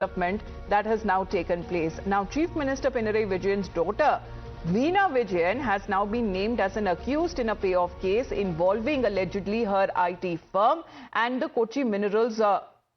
development that has now taken place. Now, Chief Minister Pinarayi Vijayan's daughter, Veena Vijayan, has now been named as an accused in a payoff case involving allegedly her IT firm and the Kochi Minerals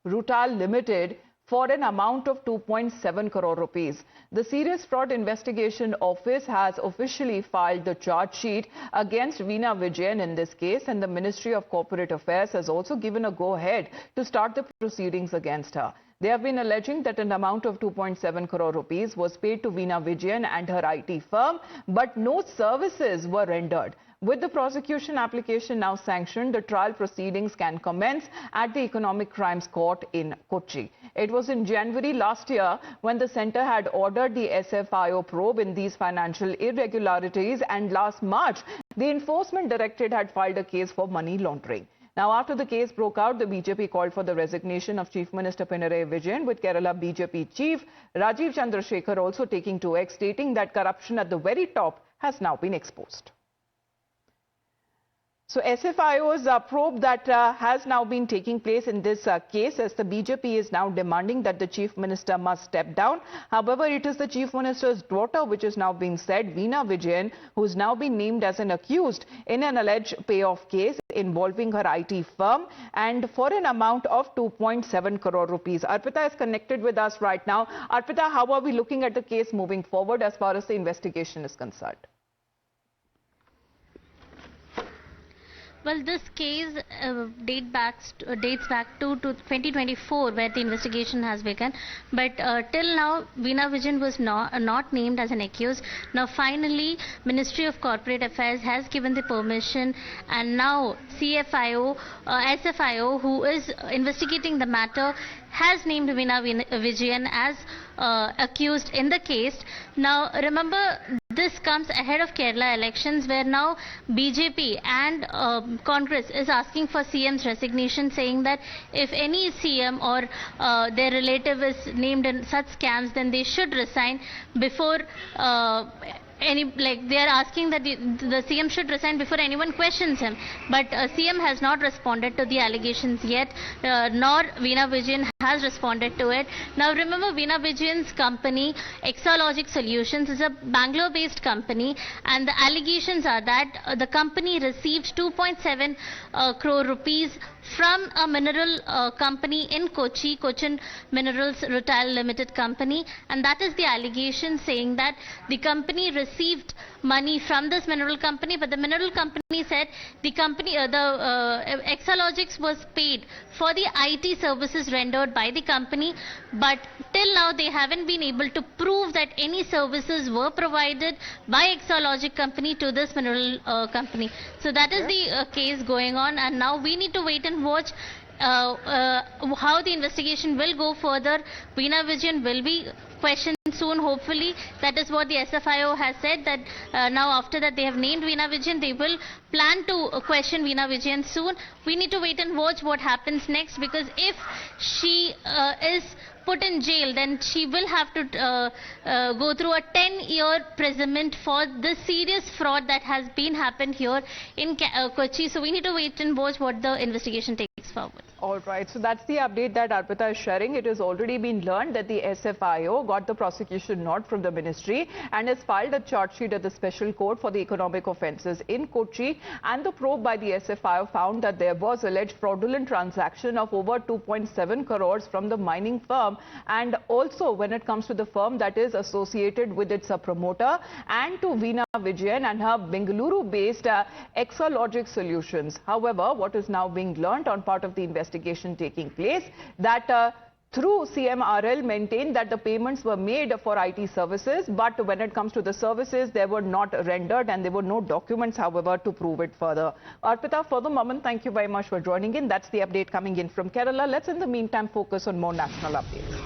Rutile Limited for an amount of 2.7 crore rupees. The Serious Fraud Investigation Office has officially filed the charge sheet against Veena Vijayan in this case, and the Ministry of Corporate Affairs has also given a go-ahead to start the proceedings against her. They have been alleging that an amount of 2.7 crore rupees was paid to Veena Vijayan and her IT firm, but no services were rendered. With the prosecution application now sanctioned, the trial proceedings can commence at the Economic Crimes Court in Kochi. It was in January last year when the centre had ordered the SFIO probe in these financial irregularities, and last March, the Enforcement Directorate had filed a case for money laundering. Now, after the case broke out, the BJP called for the resignation of Chief Minister Pinarayi Vijayan, with Kerala BJP Chief Rajiv Chandrasekhar also taking to X, stating that corruption at the very top has now been exposed. So SFIO's probe that has now been taking place in this case, as the BJP is now demanding that the Chief Minister must step down. However, it is the Chief Minister's daughter which is now being said, Veena Vijayan, who is now been named as an accused in an alleged payoff case involving her IT firm and for an amount of 2.7 crore rupees. Arpita is connected with us right now. Arpita, how are we looking at the case moving forward as far as the investigation is concerned? Well, this case dates back to 2024, where the investigation has begun. But till now, Veena Vijayan was not named as an accused. Now, finally, Ministry of Corporate Affairs has given the permission, and now SFIO, who is investigating the matter, has named Veena Vijayan as accused in the case. Now, remember, this comes ahead of Kerala elections, where now BJP and Congress is asking for CM's resignation, saying that if any CM or their relative is named in such scams, then they should resign before they are asking that the CM should resign before anyone questions him. But CM has not responded to the allegations yet, nor Veena Vijayan has responded to it. Now, remember, Veena Vijayan's company, Exalogic Solutions, is a Bangalore-based company, and the allegations are that the company received 2.7 crore rupees from a mineral company in Kochi, Cochin Minerals Rutile Limited Company, and that is the allegation, saying that the company received money from this mineral company, but the mineral company said the company, Exalogics was paid for the IT services rendered by the company, but till now they haven't been able to prove that any services were provided by Exalogic company to this mineral company. So that is the case going on, and now we need to wait and watch how the investigation will go further. Veena Vijayan will be questioned soon, hopefully. That is what the SFIO has said, that now after that they have named Veena Vijayan, they will plan to question Veena Vijayan soon. We need to wait and watch what happens next, because if she is put in jail, then she will have to go through a 10-year imprisonment for the serious fraud that has been happened here in Kochi. So we need to wait and watch what the investigation takes forward. All right, so that's the update that Arpita is sharing. It has already been learned that the SFIO got the prosecution nod from the ministry and has filed a charge sheet at the special court for the economic offences in Kochi, and the probe by the SFIO found that there was alleged fraudulent transaction of over 2.7 crores from the mining firm, and also when it comes to the firm that is associated with its promoter, and to Veena Vijayan and her Bengaluru-based Exalogic Solutions. However, what is now being learnt on part of the investigation taking place, that through CMRL maintained that the payments were made for IT services, but when it comes to the services, they were not rendered and there were no documents, however, to prove it further. Arpita, for the moment, thank you very much for joining in. That's the update coming in from Kerala. Let's in the meantime focus on more national updates.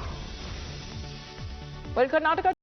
Well, Karnataka